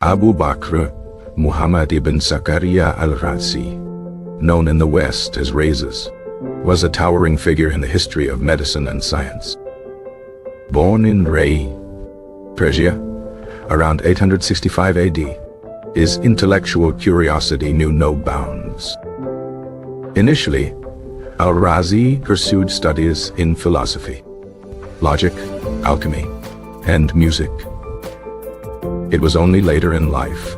Abu Bakr Muhammad ibn Zakaria Al-Razi, known in the West as Rhazes, was a towering figure in the history of medicine and science. Born in Ray, Persia, around 865 AD, his intellectual curiosity knew no bounds. Initially, Al-Razi pursued studies in philosophy, logic, alchemy, and music. It was only later in life,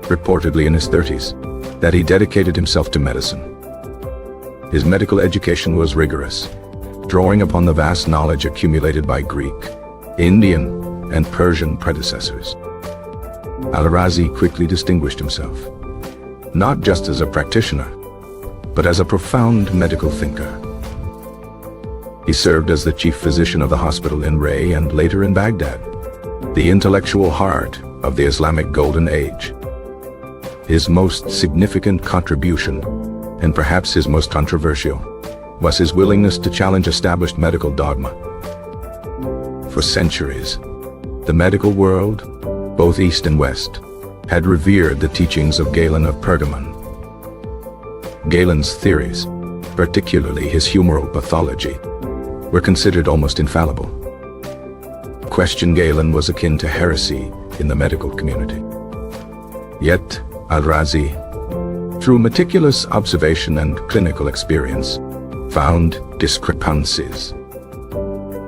reportedly in his 30s, that he dedicated himself to medicine. His medical education was rigorous, drawing upon the vast knowledge accumulated by Greek, Indian, and Persian predecessors. Al-Razi quickly distinguished himself, not just as a practitioner, but as a profound medical thinker. He served as the chief physician of the hospital in Ray and later in Baghdad, the intellectual heart of the Islamic Golden Age. His most significant contribution, and perhaps his most controversial, was his willingness to challenge established medical dogma. For centuries, the medical world, both East and West, had revered the teachings of Galen of Pergamon. Galen's theories, particularly his humoral pathology, were considered almost infallible. Question Galen was akin to heresy in the medical community. Yet, Al-Razi, through meticulous observation and clinical experience, found discrepancies.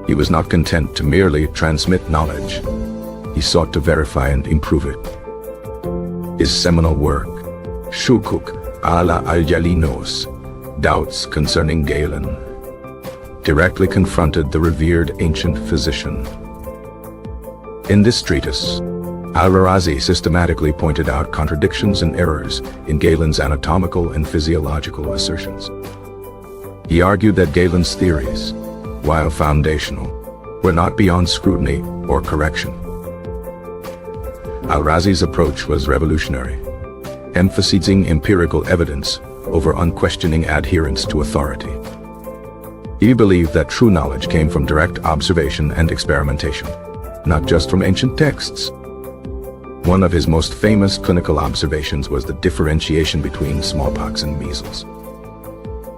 He was not content to merely transmit knowledge. He sought to verify and improve it. His seminal work, Shukuk ala al-Jalinos, Doubts Concerning Galen, directly confronted the revered ancient physician. In this treatise, Al-Razi systematically pointed out contradictions and errors in Galen's anatomical and physiological assertions. He argued that Galen's theories, while foundational, were not beyond scrutiny or correction. Al-Razi's approach was revolutionary, emphasizing empirical evidence over unquestioning adherence to authority. He believed that true knowledge came from direct observation and experimentation, not just from ancient texts. One of his most famous clinical observations was the differentiation between smallpox and measles.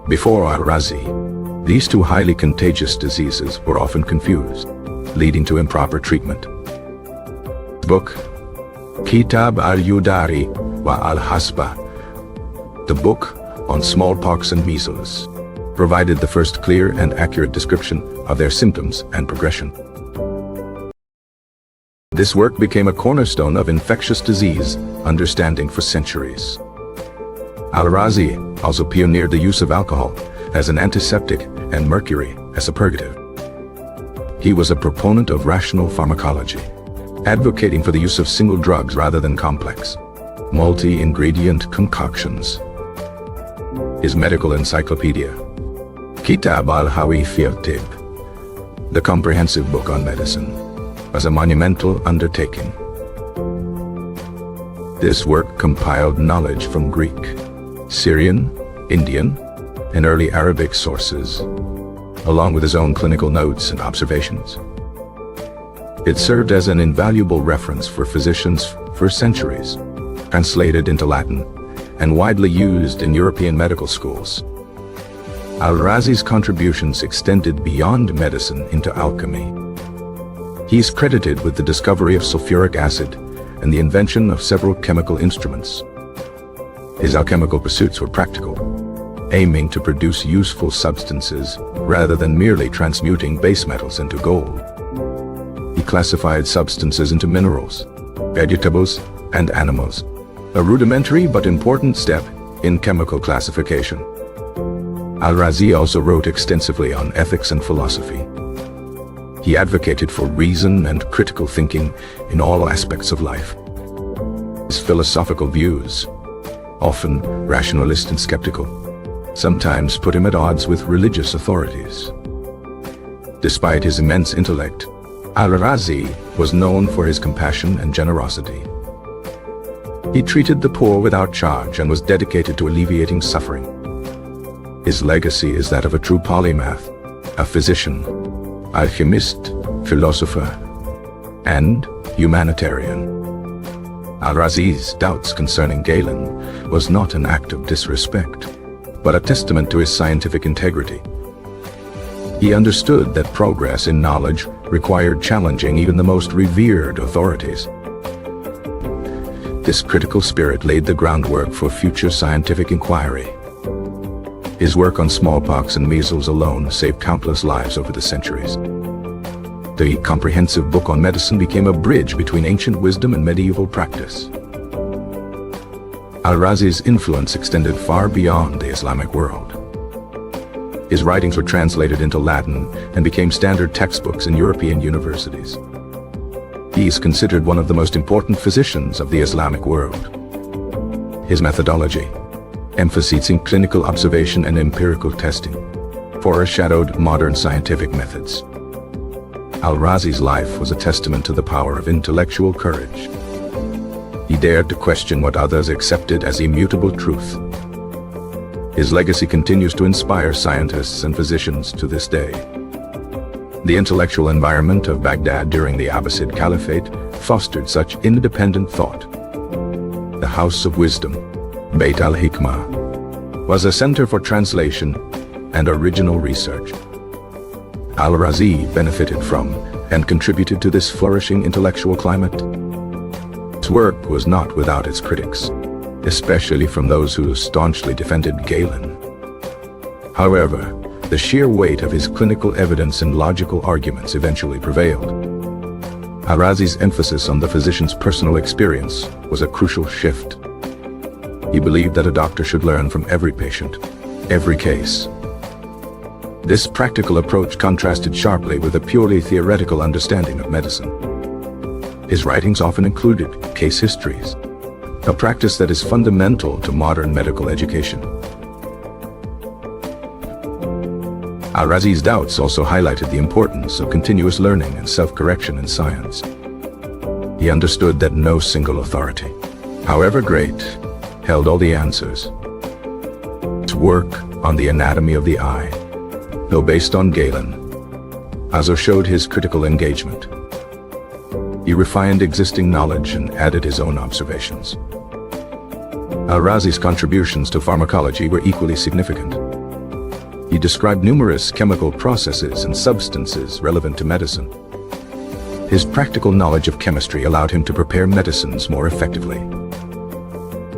Before Al-Razi, these two highly contagious diseases were often confused, leading to improper treatment. The book, Kitab al-Yudari wa al-Hasba, the book on smallpox and measles, provided the first clear and accurate description of their symptoms and progression. This work became a cornerstone of infectious disease understanding for centuries. Al-Razi also pioneered the use of alcohol as an antiseptic and mercury as a purgative. He was a proponent of rational pharmacology, advocating for the use of single drugs rather than complex, multi-ingredient concoctions. His medical encyclopedia, Kitab al-Hawi fil Tib, the comprehensive book on medicine, was a monumental undertaking. This work compiled knowledge from Greek, Syrian, Indian, and early Arabic sources, along with his own clinical notes and observations. It served as an invaluable reference for physicians for centuries, translated into Latin, and widely used in European medical schools. Al-Razi's contributions extended beyond medicine into alchemy. He is credited with the discovery of sulfuric acid and the invention of several chemical instruments. His alchemical pursuits were practical, aiming to produce useful substances rather than merely transmuting base metals into gold. He classified substances into minerals, vegetables, and animals, a rudimentary but important step in chemical classification. Al-Razi also wrote extensively on ethics and philosophy. He advocated for reason and critical thinking in all aspects of life. His philosophical views, often rationalist and skeptical, sometimes put him at odds with religious authorities. Despite his immense intellect, Al-Razi was known for his compassion and generosity. He treated the poor without charge and was dedicated to alleviating suffering. His legacy is that of a true polymath, a physician, alchemist, philosopher, and humanitarian. Al-Razi's doubts concerning Galen was not an act of disrespect, but a testament to his scientific integrity. He understood that progress in knowledge required challenging even the most revered authorities. This critical spirit laid the groundwork for future scientific inquiry. His work on smallpox and measles alone saved countless lives over the centuries. The comprehensive book on medicine became a bridge between ancient wisdom and medieval practice. Al-Razi's influence extended far beyond the Islamic world. His writings were translated into Latin and became standard textbooks in European universities. He is considered one of the most important physicians of the Islamic world. His methodology, emphasizing clinical observation and empirical testing, foreshadowed modern scientific methods. Al-Razi's life was a testament to the power of intellectual courage. He dared to question what others accepted as immutable truth. His legacy continues to inspire scientists and physicians to this day. The intellectual environment of Baghdad during the Abbasid Caliphate fostered such independent thought. The House of Wisdom, Beit al-Hikmah, was a center for translation and original research. Al-Razi benefited from and contributed to this flourishing intellectual climate. His work was not without its critics, especially from those who staunchly defended Galen. However, the sheer weight of his clinical evidence and logical arguments eventually prevailed. Al-Razi's emphasis on the physician's personal experience was a crucial shift. He believed that a doctor should learn from every patient, every case. This practical approach contrasted sharply with a purely theoretical understanding of medicine. His writings often included case histories, a practice that is fundamental to modern medical education. Al-Razi's doubts also highlighted the importance of continuous learning and self-correction in science. He understood that no single authority, however great, held all the answers. His work on the anatomy of the eye, though based on Galen, also showed his critical engagement. He refined existing knowledge and added his own observations. Al-Razi's contributions to pharmacology were equally significant. He described numerous chemical processes and substances relevant to medicine. His practical knowledge of chemistry allowed him to prepare medicines more effectively.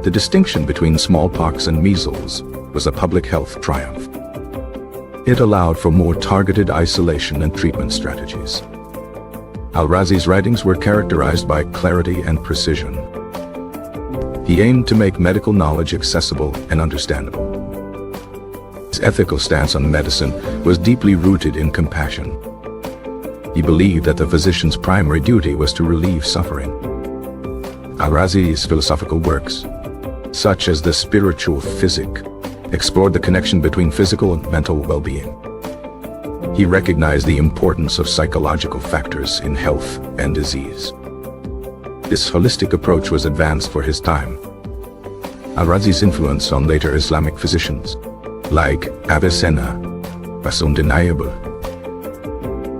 The distinction between smallpox and measles was a public health triumph. It allowed for more targeted isolation and treatment strategies. Al-Razi's writings were characterized by clarity and precision. He aimed to make medical knowledge accessible and understandable. His ethical stance on medicine was deeply rooted in compassion. He believed that the physician's primary duty was to relieve suffering. Al-Razi's philosophical works, such as the Spiritual Physic, explored the connection between physical and mental well-being. He recognized the importance of psychological factors in health and disease. This holistic approach was advanced for his time. Al-Razi's influence on later Islamic physicians, like Avicenna, was undeniable.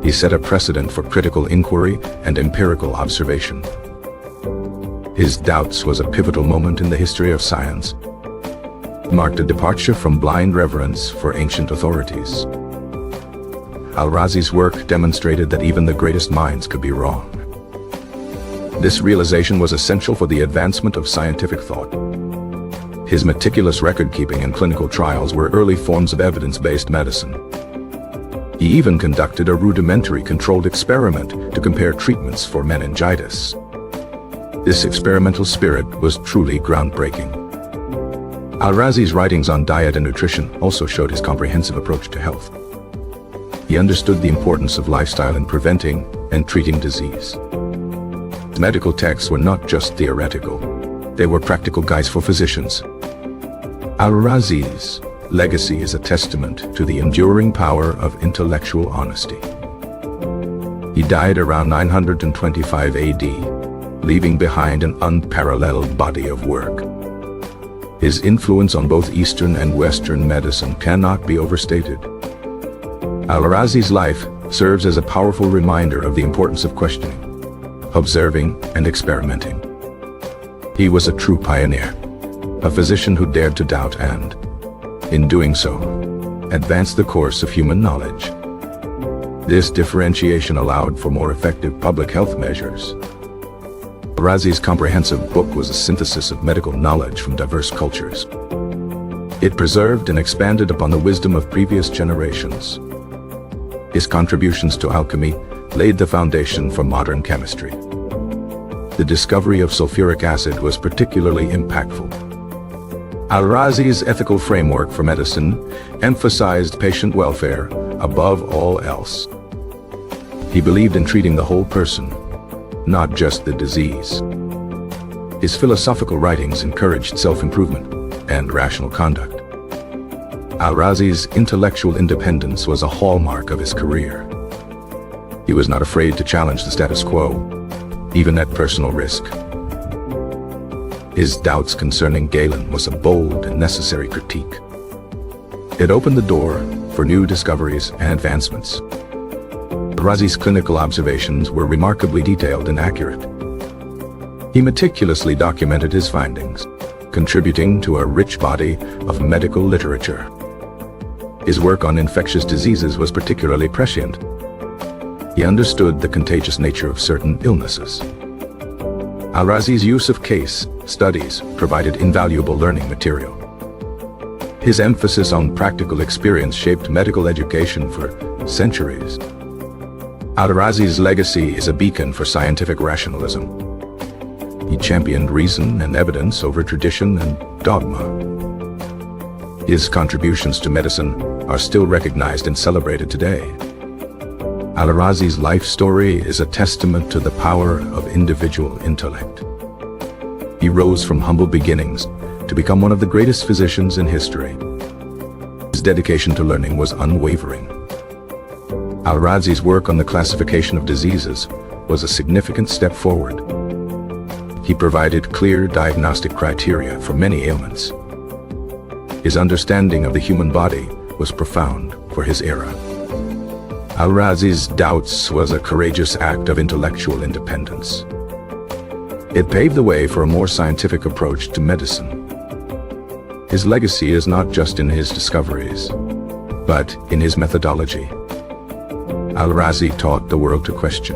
He set a precedent for critical inquiry and empirical observation. His doubts was a pivotal moment in the history of science. It marked a departure from blind reverence for ancient authorities. Al-Razi's work demonstrated that even the greatest minds could be wrong. This realization was essential for the advancement of scientific thought. His meticulous record-keeping and clinical trials were early forms of evidence-based medicine. He even conducted a rudimentary controlled experiment to compare treatments for meningitis. This experimental spirit was truly groundbreaking. Al-Razi's writings on diet and nutrition also showed his comprehensive approach to health. He understood the importance of lifestyle in preventing and treating disease. His medical texts were not just theoretical, they were practical guides for physicians. Al-Razi's legacy is a testament to the enduring power of intellectual honesty. He died around 925 AD, leaving behind an unparalleled body of work. His influence on both Eastern and Western medicine cannot be overstated. Al-Razi's life serves as a powerful reminder of the importance of questioning, observing, and experimenting. He was a true pioneer, a physician who dared to doubt and, in doing so, advanced the course of human knowledge. This differentiation allowed for more effective public health measures. Al-Razi's comprehensive book was a synthesis of medical knowledge from diverse cultures. It preserved and expanded upon the wisdom of previous generations. His contributions to alchemy laid the foundation for modern chemistry. The discovery of sulfuric acid was particularly impactful. Al-Razi's ethical framework for medicine emphasized patient welfare above all else. He believed in treating the whole person, not just the disease. His philosophical writings encouraged self-improvement and rational conduct. Al-Razi's intellectual independence was a hallmark of his career. He was not afraid to challenge the status quo, even at personal risk. His doubts concerning Galen was a bold and necessary critique. It opened the door for new discoveries and advancements. Al-Razi's clinical observations were remarkably detailed and accurate. He meticulously documented his findings, contributing to a rich body of medical literature. His work on infectious diseases was particularly prescient. He understood the contagious nature of certain illnesses. Al-Razi's use of case studies provided invaluable learning material. His emphasis on practical experience shaped medical education for centuries. Al-Razi's legacy is a beacon for scientific rationalism. He championed reason and evidence over tradition and dogma. His contributions to medicine are still recognized and celebrated today. Al-Razi's life story is a testament to the power of individual intellect. He rose from humble beginnings to become one of the greatest physicians in history. His dedication to learning was unwavering. Al-Razi's work on the classification of diseases was a significant step forward. He provided clear diagnostic criteria for many ailments. His understanding of the human body was profound for his era. Al-Razi's doubts was a courageous act of intellectual independence. It paved the way for a more scientific approach to medicine. His legacy is not just in his discoveries, but in his methodology. Al-Razi taught the world to question,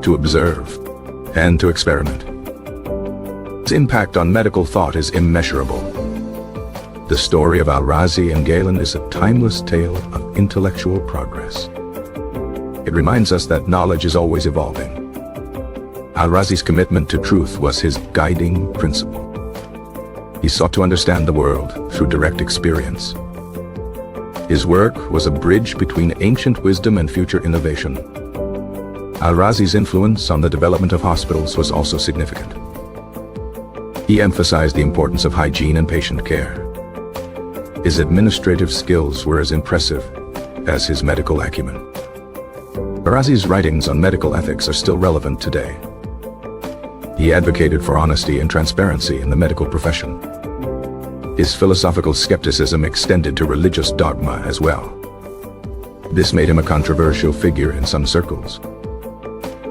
to observe, and to experiment. His impact on medical thought is immeasurable. The story of Al-Razi and Galen is a timeless tale of intellectual progress. It reminds us that knowledge is always evolving. Al-Razi's commitment to truth was his guiding principle. He sought to understand the world through direct experience. His work was a bridge between ancient wisdom and future innovation. Al-Razi's influence on the development of hospitals was also significant. He emphasized the importance of hygiene and patient care. His administrative skills were as impressive as his medical acumen. Al-Razi's writings on medical ethics are still relevant today. He advocated for honesty and transparency in the medical profession. His philosophical skepticism extended to religious dogma as well. This made him a controversial figure in some circles.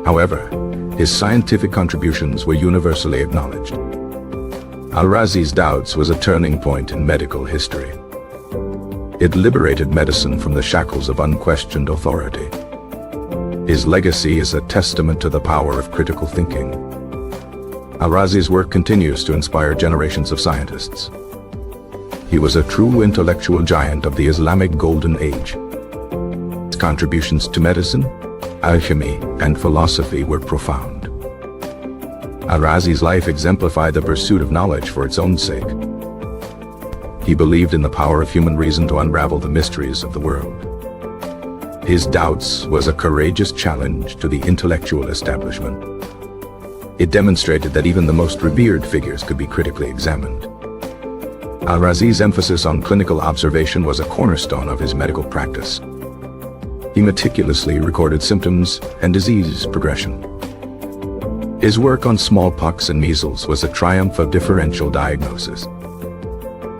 However, his scientific contributions were universally acknowledged. Al-Razi's doubts was a turning point in medical history. It liberated medicine from the shackles of unquestioned authority. His legacy is a testament to the power of critical thinking. Al-Razi's work continues to inspire generations of scientists. He was a true intellectual giant of the Islamic Golden Age. His contributions to medicine, alchemy, and philosophy were profound. Al-Razi's life exemplified the pursuit of knowledge for its own sake. He believed in the power of human reason to unravel the mysteries of the world. His doubts was a courageous challenge to the intellectual establishment. It demonstrated that even the most revered figures could be critically examined. Al-Razi's emphasis on clinical observation was a cornerstone of his medical practice. He meticulously recorded symptoms and disease progression. His work on smallpox and measles was a triumph of differential diagnosis.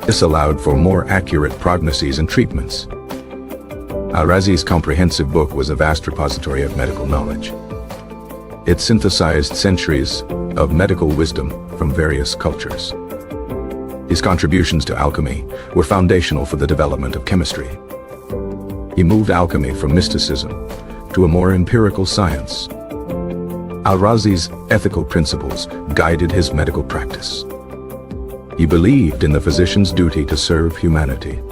This allowed for more accurate prognoses and treatments. Al-Razi's comprehensive book was a vast repository of medical knowledge. It synthesized centuries of medical wisdom from various cultures. His contributions to alchemy were foundational for the development of chemistry. He moved alchemy from mysticism to a more empirical science. Al-Razi's ethical principles guided his medical practice. He believed in the physician's duty to serve humanity.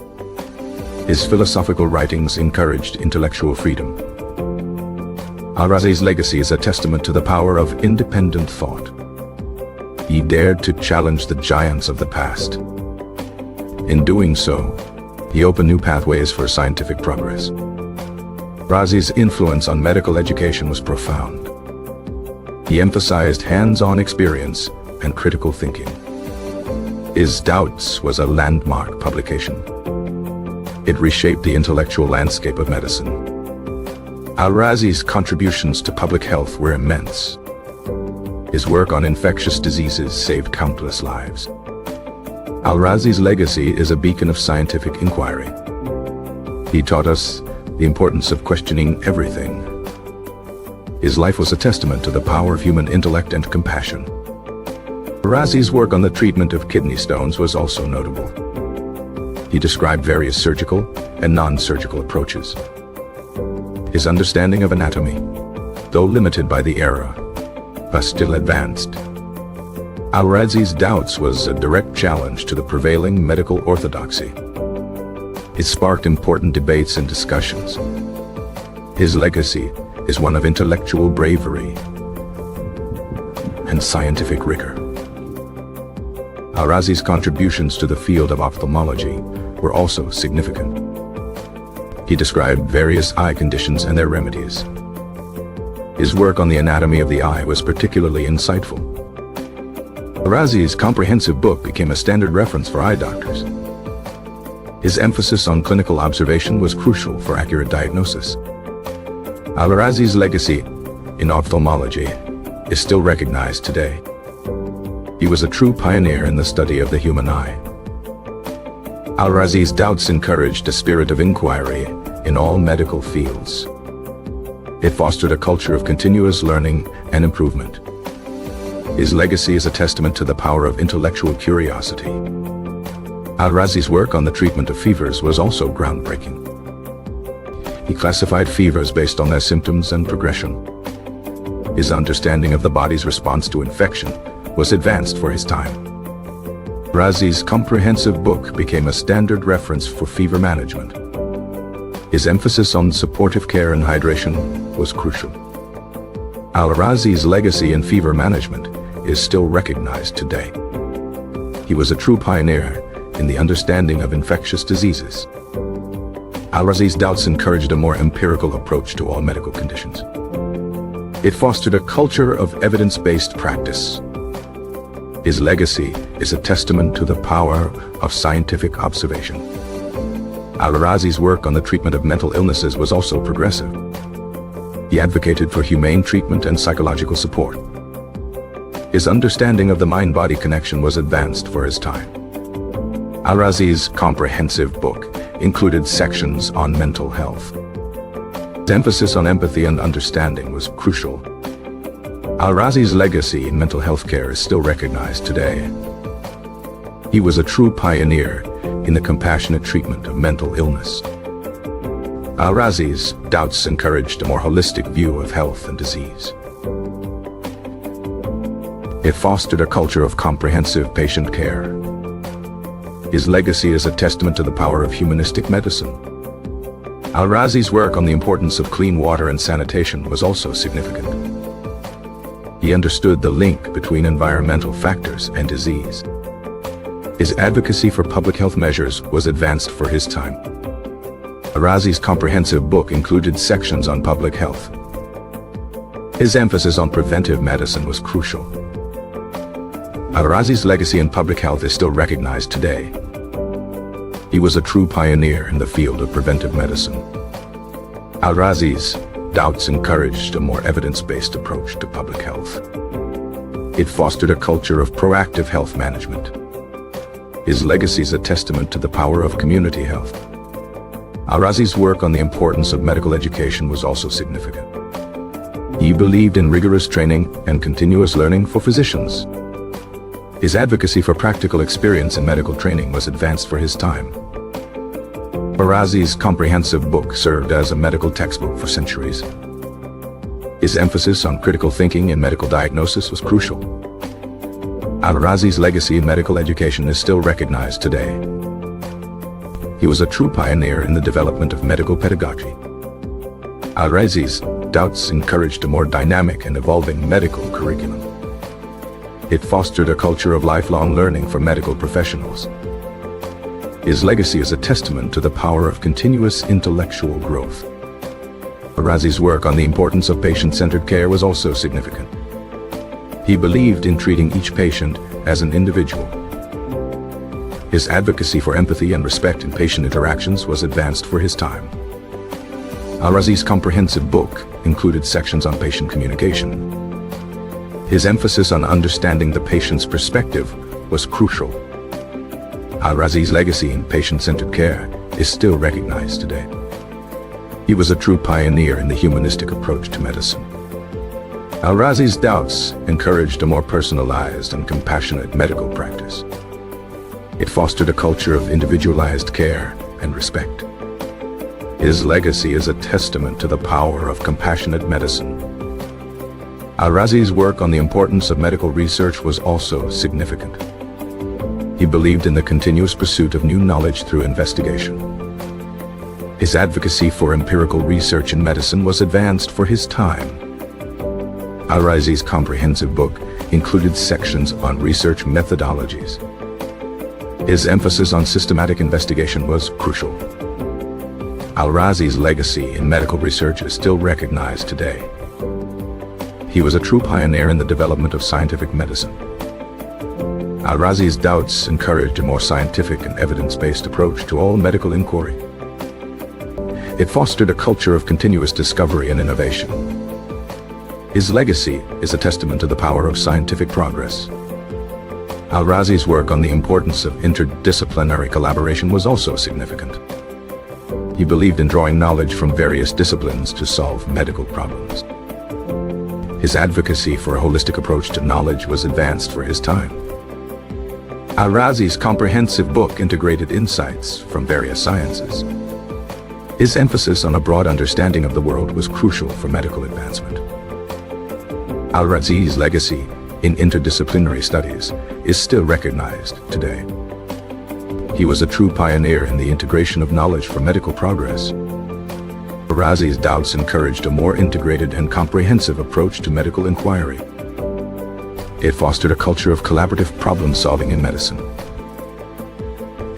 His philosophical writings encouraged intellectual freedom. Al-Razi's legacy is a testament to the power of independent thought. He dared to challenge the giants of the past. In doing so, he opened new pathways for scientific progress. Razi's influence on medical education was profound. He emphasized hands-on experience and critical thinking. His Doubts was a landmark publication. It reshaped the intellectual landscape of medicine. Al-Razi's contributions to public health were immense. His work on infectious diseases saved countless lives. Al-Razi's legacy is a beacon of scientific inquiry. He taught us the importance of questioning everything. His life was a testament to the power of human intellect and compassion. Al-Razi's work on the treatment of kidney stones was also notable. He described various surgical and non-surgical approaches. His understanding of anatomy, though limited by the era, was still advanced. Al-Razi's Doubts was a direct challenge to the prevailing medical orthodoxy. It sparked important debates and discussions. His legacy is one of intellectual bravery and scientific rigor. Al-Razi's contributions to the field of ophthalmology were also significant. He described various eye conditions and their remedies. His work on the anatomy of the eye was particularly insightful. Al-Razi's comprehensive book became a standard reference for eye doctors. His emphasis on clinical observation was crucial for accurate diagnosis. Al-Razi's legacy in ophthalmology is still recognized today. He was a true pioneer in the study of the human eye. Al-Razi's Doubts encouraged a spirit of inquiry in all medical fields. It fostered a culture of continuous learning and improvement. His legacy is a testament to the power of intellectual curiosity. Al-Razi's work on the treatment of fevers was also groundbreaking. He classified fevers based on their symptoms and progression. His understanding of the body's response to infection was advanced for his time. Al-Razi's comprehensive book became a standard reference for fever management. His emphasis on supportive care and hydration was crucial. Al-Razi's legacy in fever management is still recognized today. He was a true pioneer in the understanding of infectious diseases. Al-Razi's Doubts encouraged a more empirical approach to all medical conditions. It fostered a culture of evidence-based practice. His legacy is a testament to the power of scientific observation. Al-Razi's work on the treatment of mental illnesses was also progressive. He advocated for humane treatment and psychological support. His understanding of the mind-body connection was advanced for his time. Al-Razi's comprehensive book included sections on mental health. His emphasis on empathy and understanding was crucial. Al-Razi's legacy in mental health care is still recognized today. He was a true pioneer in the compassionate treatment of mental illness. Al-Razi's Doubts encouraged a more holistic view of health and disease. It fostered a culture of comprehensive patient care. His legacy is a testament to the power of humanistic medicine. Al-Razi's work on the importance of clean water and sanitation was also significant. He understood the link between environmental factors and disease. His advocacy for public health measures was advanced for his time. Al-Razi's comprehensive book included sections on public health. His emphasis on preventive medicine was crucial. Al-Razi's legacy in public health is still recognized today. He was a true pioneer in the field of preventive medicine. Al-Razi's Doubts encouraged a more evidence-based approach to public health. It fostered a culture of proactive health management. His legacy is a testament to the power of community health. Al-Razi's work on the importance of medical education was also significant. He believed in rigorous training and continuous learning for physicians. His advocacy for practical experience in medical training was advanced for his time. Al-Razi's comprehensive book served as a medical textbook for centuries. His emphasis on critical thinking in medical diagnosis was crucial. Al-Razi's legacy in medical education is still recognized today. He was a true pioneer in the development of medical pedagogy. Al-Razi's doubts encouraged a more dynamic and evolving medical curriculum. It fostered a culture of lifelong learning for medical professionals. His legacy is a testament to the power of continuous intellectual growth. Al-Razi's work on the importance of patient-centered care was also significant. He believed in treating each patient as an individual. His advocacy for empathy and respect in patient interactions was advanced for his time. Al-Razi's comprehensive book included sections on patient communication. His emphasis on understanding the patient's perspective was crucial. Al-Razi's legacy in patient-centered care is still recognized today. He was a true pioneer in the humanistic approach to medicine. Al-Razi's doubts encouraged a more personalized and compassionate medical practice. It fostered a culture of individualized care and respect. His legacy is a testament to the power of compassionate medicine. Al-Razi's work on the importance of medical research was also significant. He believed in the continuous pursuit of new knowledge through investigation. His advocacy for empirical research in medicine was advanced for his time. Al-Razi's comprehensive book included sections on research methodologies. His emphasis on systematic investigation was crucial. Al-Razi's legacy in medical research is still recognized today. He was a true pioneer in the development of scientific medicine. Al-Razi's doubts encouraged a more scientific and evidence-based approach to all medical inquiry. It fostered a culture of continuous discovery and innovation. His legacy is a testament to the power of scientific progress. Al-Razi's work on the importance of interdisciplinary collaboration was also significant. He believed in drawing knowledge from various disciplines to solve medical problems. His advocacy for a holistic approach to knowledge was advanced for his time. Al-Razi's comprehensive book integrated insights from various sciences. His emphasis on a broad understanding of the world was crucial for medical advancement. Al-Razi's legacy in interdisciplinary studies is still recognized today. He was a true pioneer in the integration of knowledge for medical progress. Al-Razi's doubts encouraged a more integrated and comprehensive approach to medical inquiry. It fostered a culture of collaborative problem-solving in medicine.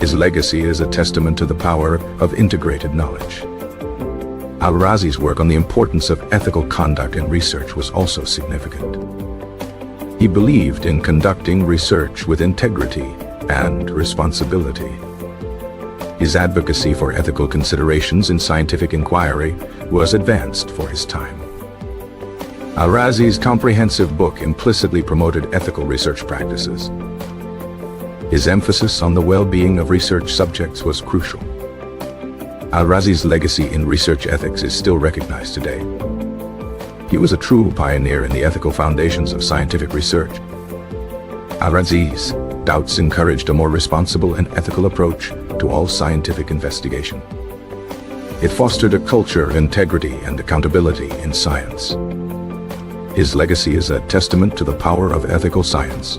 His legacy is a testament to the power of integrated knowledge. Al-Razi's work on the importance of ethical conduct in research was also significant. He believed in conducting research with integrity and responsibility. His advocacy for ethical considerations in scientific inquiry was advanced for his time. Al-Razi's comprehensive book implicitly promoted ethical research practices. His emphasis on the well-being of research subjects was crucial. Al-Razi's legacy in research ethics is still recognized today. He was a true pioneer in the ethical foundations of scientific research. Al-Razi's doubts encouraged a more responsible and ethical approach to all scientific investigation. It fostered a culture of integrity and accountability in science. His legacy is a testament to the power of ethical science.